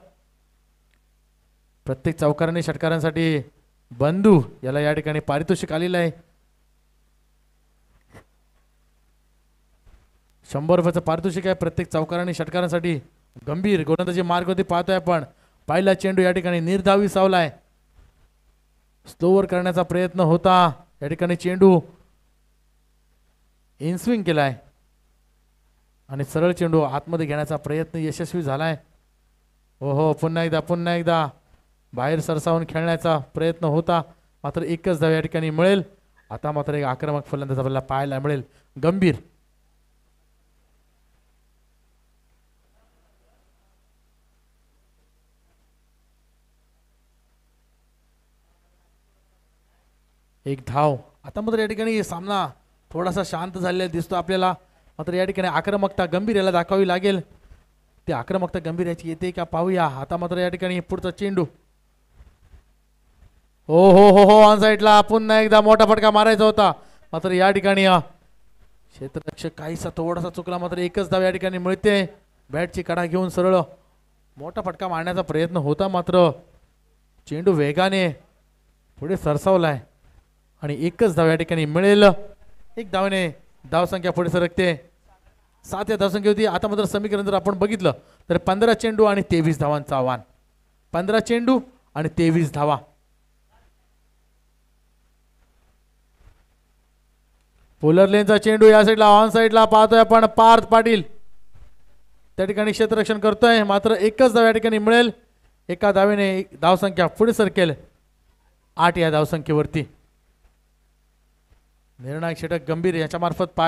प्रत्येक चौकाराने षटकारांसाठी बंधू याला या ठिकाणी पारितोषिक आलेलं आहे. 100 रुपयाचं पारितोषिक आहे प्रत्येक चौकाराने षटकारांसाठी. गंभीर गोलंदाजी मार्गवरती पाहतोय आपण. पहिला चेंडू या ठिकाणी निर्धावी सावलाय. स्लोवर करण्याचा प्रयत्न होता, या ठिकाणी चेंडू इनस्विंग केलाय आणि सरळ चेंडू आतमध्ये घेण्याचा प्रयत्न यशस्वी झालाय. हो पुन्हा एकदा बाहेर सरसावून खेळण्याचा प्रयत्न होता, मात्र एकच धाव या ठिकाणी मिळेल. आता मात्र एक आक्रमक फलंदाज आपल्याला पाहायला मिळेल. गंभीर एक धाव. आता मात्र या ठिकाणी सामना थोडासा शांत झालेला दिसतो आपल्याला, मात्र या ठिकाणी आक्रमकता गंभीर याला दाखवावी लागेल. ती आक्रमकता गंभीर याची येते का पाहूया. आता मात्र या ठिकाणी पुढचा चेंडू हो ऑन साईडला पुन्हा एकदा मोठा फटका मारायचा होता, मात्र या ठिकाणी क्षेत्ररक्षक काहीसा थोडासा चुकला, मात्र एकच धाव या ठिकाणी मिळते. बॅटची कडा घेऊन सरळ मोठा फटका मारण्याचा प्रयत्न होता, मात्र चेंडू वेगाने पुढे सरसावलाय आणि एकच धाव या ठिकाणी मिळेल. एक धावेने धावसंख्या पुढे सरकते. 7 या धावसंख्या होती. आता मात्र समीकरण जर आपण बघितलं तर 15 चेंडू आणि 23 धावांचं आव्हान. 15 चेंडू आणि 23 धावा. पोलर लेनचा चेंडू या साईडला ऑन साईडला पाहतोय आपण. पार्थ पाटील त्या ठिकाणी क्षेत्ररक्षण करतोय, मात्र एकच धाव या ठिकाणी मिळेल. एका धावेने धावसंख्या पुढे सरकेल 8 या धावसंख्येवरती. निर्णायक षटक गंभीर याच्या मार्फत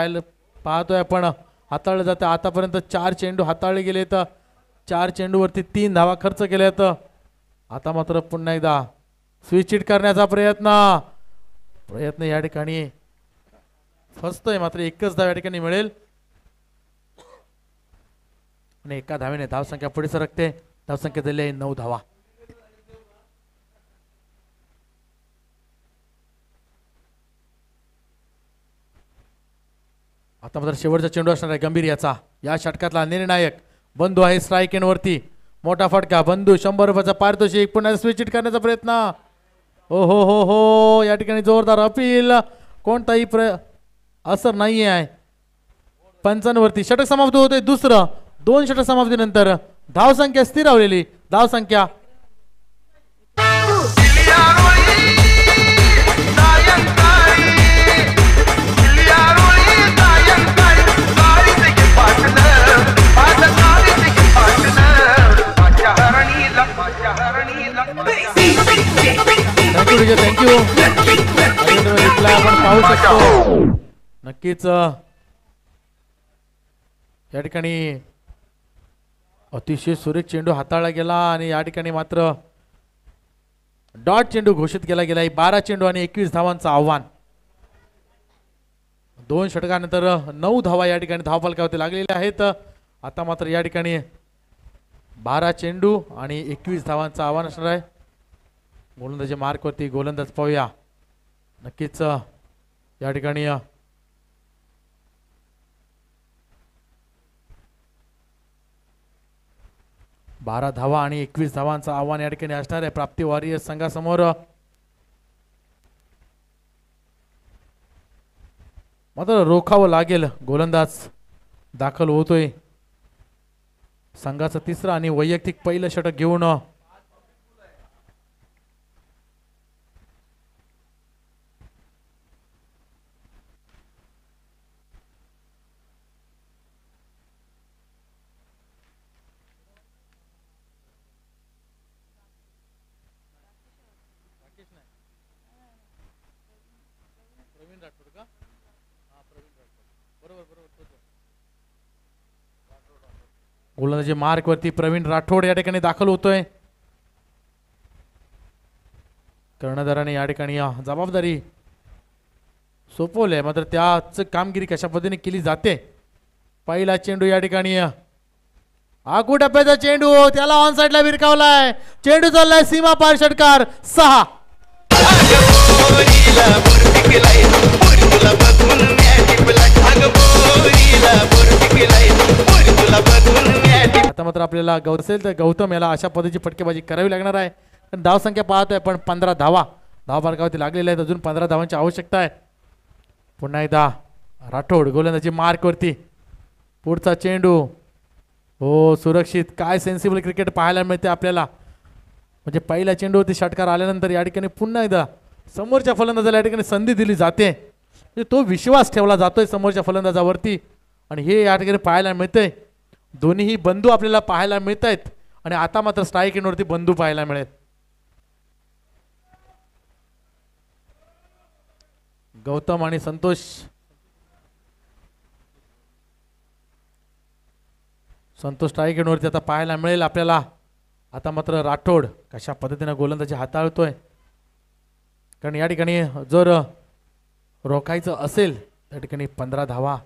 पाहतोय आपण हाताळलं जातं. आतापर्यंत 4 चेंडू हाताळले गेले, तर 4 चेंडूवरती 3 धावा खर्च केल्या. तर आता मात्र पुन्हा एकदा स्विच हिट करण्याचा प्रयत्न या ठिकाणी फसतोय, मात्र एकच धाव या ठिकाणी मिळेल आणि एका धावेने धावसंख्या पुढे सरकते. धावसंख्या झाली आहे 9 धावा. आता मात्र शेवटचा चेंडू असणार आहे गंभीर याचा. या षटकातला निर्णायक बंधू आहे स्ट्राईक इन वरती. मोठा फटका बंधू. 100 रुपयाचा पारितोषिक. पुन्हा स्विच हिट करण्याचा प्रयत्न. हो या ठिकाणी जोरदार अपील. कोणताही असर नाहीये आहे पंचांवरती. षटक समाप्त होते दुसरं. 2 षटक समाप्तीनंतर धावसंख्या स्थिरावलेली. धावसंख्या थँक्यू. आपण पाहू शकतो नक्कीच या ठिकाणी अतिशय सुरेख चेंडू हाताळला गेला आणि या ठिकाणी मात्र डॉट चेंडू घोषित केला गेला. 12 चेंडू आणि 21 धावांचं आव्हान. 2 षटकानंतर 9 धावा या ठिकाणी धावफलकावरती लागलेल्या आहेत. आता मात्र या ठिकाणी 12 चेंडू आणि 21 धावांचं आव्हान असणार आहे. गोलंदाजी मार्कवरती गोलंदाज पाहूया. नक्कीच या ठिकाणी 12 धावा आणि 21 धावांचं आव्हान या ठिकाणी असणार आहे प्राप्ती वॉरियर्स संघासमोर. मात्र रोखावं लागेल. गोलंदाज दाखल होतोय. संघाचं 3रं आणि वैयक्तिक पहिलं षटक घेऊन गोलंदाजी मार्क वरती प्रवीण राठोड या ठिकाणी दाखल होतोय. कर्णधाराने या ठिकाणी जबाबदारी सोपवले, मात्र त्याच कामगिरी कशा पद्धतीने केली जाते. पहिला चेंडू या ठिकाणी आगू टप्प्याचा चेंडू, त्याला ऑन साइडला विरकावलाय. चेंडू चाललाय सीमा पार, षटकार 6. आता मात्र आपल्याला असेल तर गौतम याला अशा पद्धतीची फटकेबाजी करावी लागणार आहे. पण धाव संख्या पाहतोय पण 15 धावा धाव फरकावरती लागलेल्या आहेत. अजून 15 धावांची आवश्यकता आहे. पुन्हा एकदा राठोड गोलंदाजी मार्कवरती. पुढचा चेंडू हो सुरक्षित. काय सेन्सिबल क्रिकेट पाहायला मिळते आपल्याला. म्हणजे पहिल्या चेंडूवरती षटकार आल्यानंतर या ठिकाणी पुन्हा एकदा समोरच्या फलंदाजाला या ठिकाणी संधी दिली जाते. म्हणजे तो विश्वास ठेवला जातोय समोरच्या फलंदाजावरती आणि हे या ठिकाणी पाहायला मिळतंय. दोन्हीही बंधू आपल्याला पाहायला मिळत आहेत आणि आता मात्र स्ट्राईक एंडवरती बंधू पाहायला मिळेल. गौतम आणि संतोष. संतोष स्ट्राईक एंडवरती आता पाहायला मिळेल आपल्याला. आता मात्र राठोड कशा पद्धतीने गोलंदाजी हाताळतोय. कारण या ठिकाणी जर रोखायचं असेल त्या ठिकाणी 15 धावा.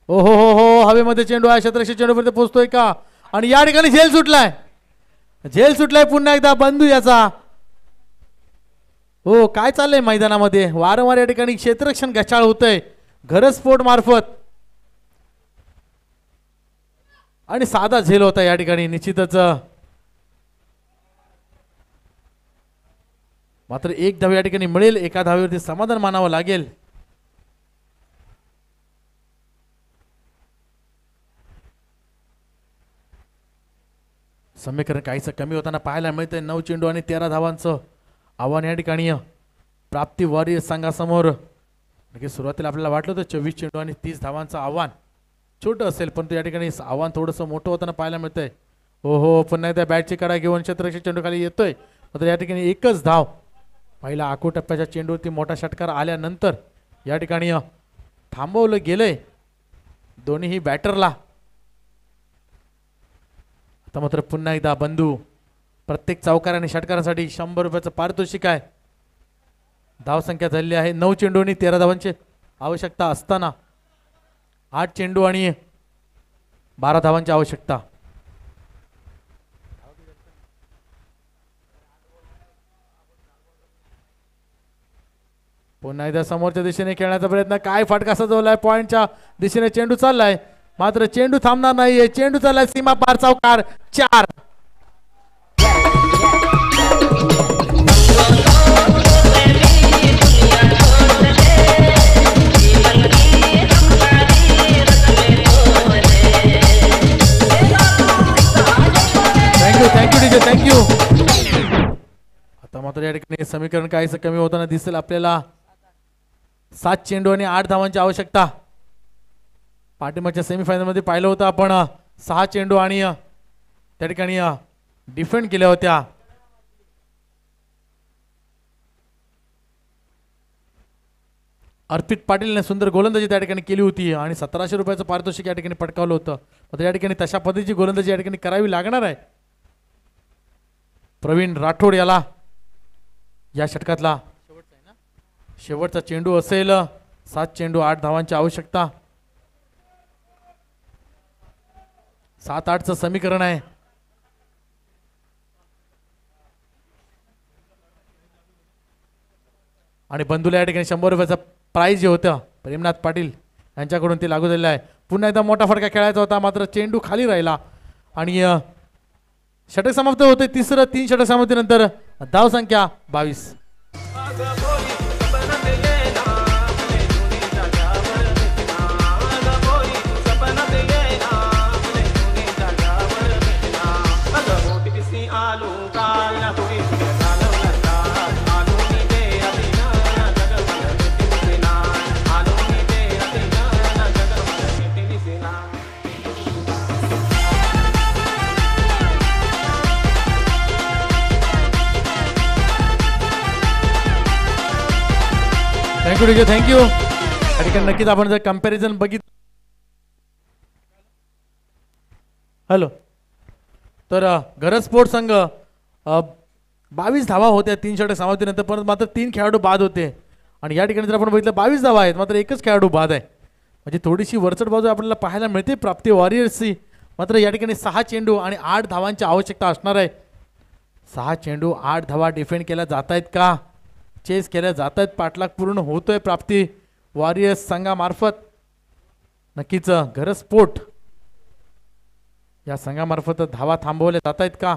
हो हो हो हो हवेमध्ये चेंडू आहे. क्षेत्ररक्षक चेंडूपर्यंत पोहोचतोय का आणि या ठिकाणी झेल सुटलाय. झेल सुटलाय पुन्हा एकदा बंधू याचा. हो काय चाललंय मैदानामध्ये. वारंवार या ठिकाणी क्षेत्ररक्षण गचाळ होतंय घरच स्फोट मार्फत आणि साधा झेल होता या ठिकाणी निश्चितच. मात्र एक धाव या ठिकाणी मिळेल. एका धावेवरती समाधान मानावं लागेल. समीकरण काहीसं कमी होताना पाहायला मिळतंय. 9 चेंडू आणि 13 धावांचं आव्हान या ठिकाणी प्राप्ती वॉरियर संघासमोर. नक्कीच सुरुवातीला आपल्याला वाटलं होतं 24 चेंडू आणि 30 धावांचं आव्हान छोटं असेल, पण या ठिकाणी आव्हान थोडंसं मोठं होताना पाहायला मिळतंय. हो हो पुन्हा एकदा बॅटची कडा घेऊन क्षेत्ररक्षक चेंडू खाली येतोय. मात्र या ठिकाणी एकच धाव. पहिला आखू टप्प्याच्या चेंडूवरती मोठा षटकार आल्यानंतर या ठिकाणी थांबवलं गेलंय दोन्हीही बॅटरला. आता मात्र पुन्हा एकदा बंधू. प्रत्येक चौकार आणि षटकारासाठी 100 रुपयाचं पारितोषिक आहे. धावसंख्या झालेली आहे 9 चेंडू आणि 13 धावांची आवश्यकता असताना 8 चेंडू आणि 12 धावांची आवश्यकता. पुन्हा एकदा समोरच्या दिशेने खेळण्याचा प्रयत्न. काय फटका सजवलाय. पॉइंटच्या दिशेने चेंडू चाललाय मात्र चेंडू थांबणार नाहीये. चेंडू चाललाय सीमा पार चौकार 4. Thank you DJ thank you. आता मात्र या ठिकाणी समीकरण काहीसं कमी होताना दिसेल आपल्याला. 7 चेंडू आणि 8 धावांची आवश्यकता. पाठिंबाच्या सेमीफायनलमध्ये पाहिलं होतं आपण 6 चेंडू आणि त्या ठिकाणी डिफेंड केल्या होत्या. अर्पित पाटीलने सुंदर गोलंदाजी त्या ठिकाणी केली होती आणि 1700 रुपयाचं पारितोषिक या ठिकाणी पटकावलं होतं. मात्र या ठिकाणी तशा पद्धतीची गोलंदाजी या ठिकाणी करावी लागणार आहे. प्रवीण राठोड याला या षटकातला शेवटचा चेंडू असेल. 7 चेंडू 8 धावांची आवश्यकता. 7-8चं समीकरण आहे. आणि बंधूला या ठिकाणी 100 रुपयाचं प्राइज जे होतं प्रेमनाथ पाटील यांच्याकडून ते लागू झालेलं आहे. पुन्हा एकदा मोठा फटका खेळायचा होता मात्र चेंडू खाली राहिला आणि षटक समाप्त होते. तिसरं 3 षटक समाप्तीनंतर धाव संख्या 22. Thank you DJ thank you. या ठिकाणी नक्कीच आपण जर कम्पॅरिझन बघितलं हॅलो तर गरज स्पोर्ट्स संघ 22 धावा होत्या 3 षटक समाप्तीनंतर, परंतु मात्र 3 खेळाडू बाद होते. आणि या ठिकाणी जर आपण बघितलं 22 धावा आहेत, मात्र एकच खेळाडू बाद आहे. म्हणजे थोडीशी वरचढ बाजू आपल्याला पाहायला मिळते प्राप्ती वॉरियर्सची. मात्र या ठिकाणी 6 चेंडू आणि 8 धावांची आवश्यकता असणार आहे. 6 चेंडू 8 धावा डिफेंड केल्या जात आहेत का, चेस केल्या जात आहेत, पाठलाग पूर्ण होतोय प्राप्ती वॉरियर्स संघामार्फत. नक्कीच घरस्फोट या संघामार्फत धावा थांबवल्या जात आहेत का.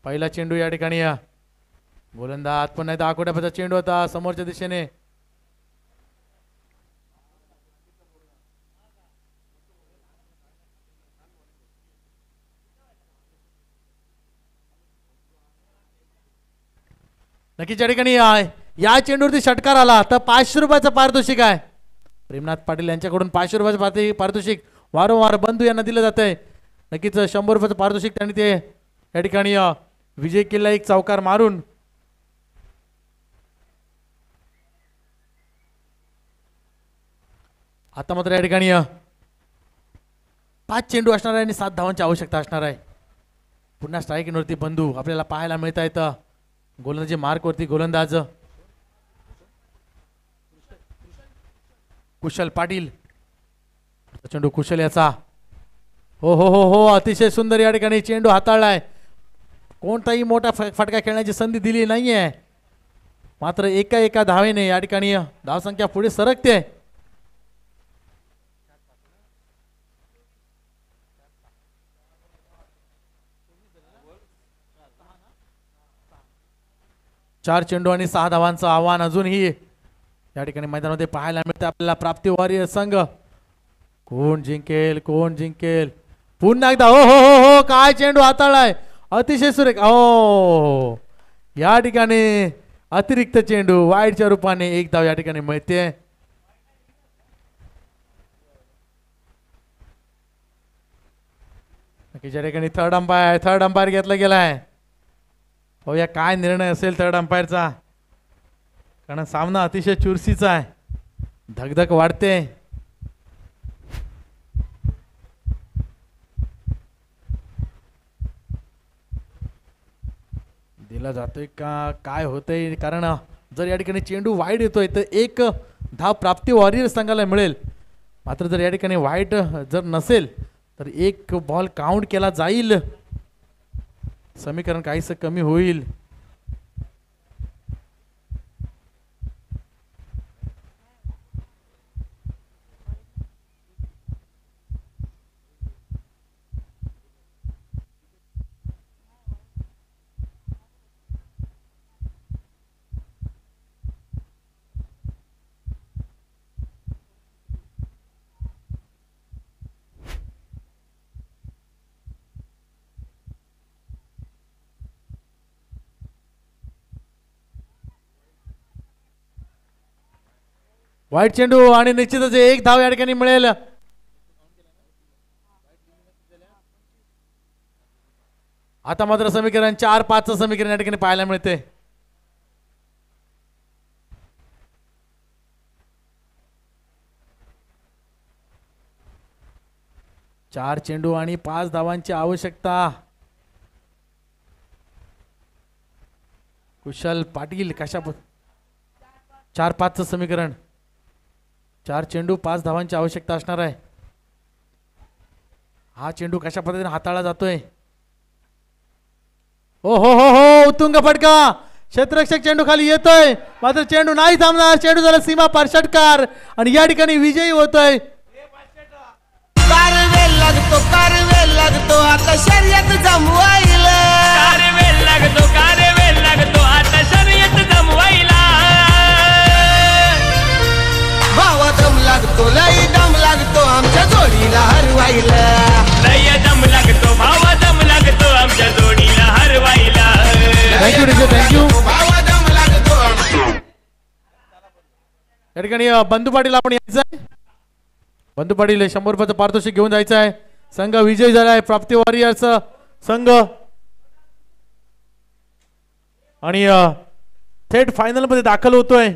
पहिला चेंडू या ठिकाणी गोलंदाज पण नाही तर आखोट्याचा चेंडू होता समोरच्या दिशेने. नक्कीच या ठिकाणी या चेंडूवरती षटकार आला तर 500 रुपयाचं पारितोषिक आहे. प्रेमनाथ पाटील यांच्याकडून 500 रुपयाचं पारितोषिक वारंवार बंधू यांना दिलं जात आहे. नक्कीच 100 रुपयाचं पारितोषिक त्यांनी ते या ठिकाणी विजय किल्ला एक चौकार मारून आता मात्र या ठिकाणी 5 चेंडू असणार आहे आणि 7 धावांची आवश्यकता असणार आहे. पुन्हा स्ट्राईकवरती बंधू आपल्याला पाहायला मिळत आहेत. गोलंदाजी मार्कवरती गोलंदाज कुशल पाटील. चेंडू कुशल याचा हो हो हो हो अतिशय सुंदर या ठिकाणी चेंडू हाताळलाय. कोणताही मोठा फटका खेळण्याची संधी दिली नाहीये. मात्र एका धावेने या ठिकाणी धावसंख्या पुढे सरकते. चार चेंडू आणि 6 धावांचं आव्हान अजूनही या ठिकाणी मैदानामध्ये पाहायला मिळते आपल्याला. प्राप्ती वॉरियर संघ कोण जिंकेल कोण जिंकेल. पुन्हा एकदा हो हो हो हो काय चेंडू हाताळलाय अतिशय सुरेख. हो या ठिकाणी अतिरिक्त चेंडू वाईडच्या रूपाने 1 धाव या ठिकाणी मिळते. या ठिकाणी थर्ड अंपायर घेतला गेलाय. हो या काय निर्णय असेल थर्ड अंपायरचा, कारण सामना अतिशय चुरशीचा आहे. धगधग वाढते. दिला जातोय का काय होतंय, कारण जर या ठिकाणी चेंडू वाईड येतोय तर 1 धाव प्राप्ती वॉरियर संघाला मिळेल. मात्र जर या ठिकाणी वाईड जर नसेल तर 1 बॉल काउंट केला जाईल. समीकरण काहीसं कमी होईल. वाईट चेंडू आणि निश्चितच 1 धाव या ठिकाणी मिळेल. आता मात्र समीकरण 4-5 समीकरण या ठिकाणी पाहायला मिळते. चार चेंडू आणि 5 धावांची आवश्यकता. कुशल पाटील कशा 4-5 समीकरण. 4 चेंडू 5 धावांची आवश्यकता असणार आहे. हा चेंडू कशा पद्धतीने हाताळला जातोय. हो हो हो हो उत्तुंग फटका क्षेत्ररक्षक चेंडू खाली येतोय मात्र चेंडू नाही थांबणार. चेंडू झाला सीमा पार षटकार आणि या ठिकाणी विजयी होतोय. कारवेल लागतो आता शर्यत जमवायला. कारवेल लागतो आता शर्यत जमवायला. भावा दम लागतो लई दम लागतो आमच्या जोडीला हरवायला. लय दम लागतो भावा दम लागतो आमच्या जोडीला हरवायला. Thank you DJ thank you. भावा दम लागतो. या ठिकाणी बंधू पाटील आपण यायचंय. बंधू पाटील 100 रुपयाचं पारितोषिक घेऊन जायचं आहे. संघ विजयी झालाय प्राप्ती वॉरियर्स संघ आणि थेट फायनल मध्ये दाखल होतोय.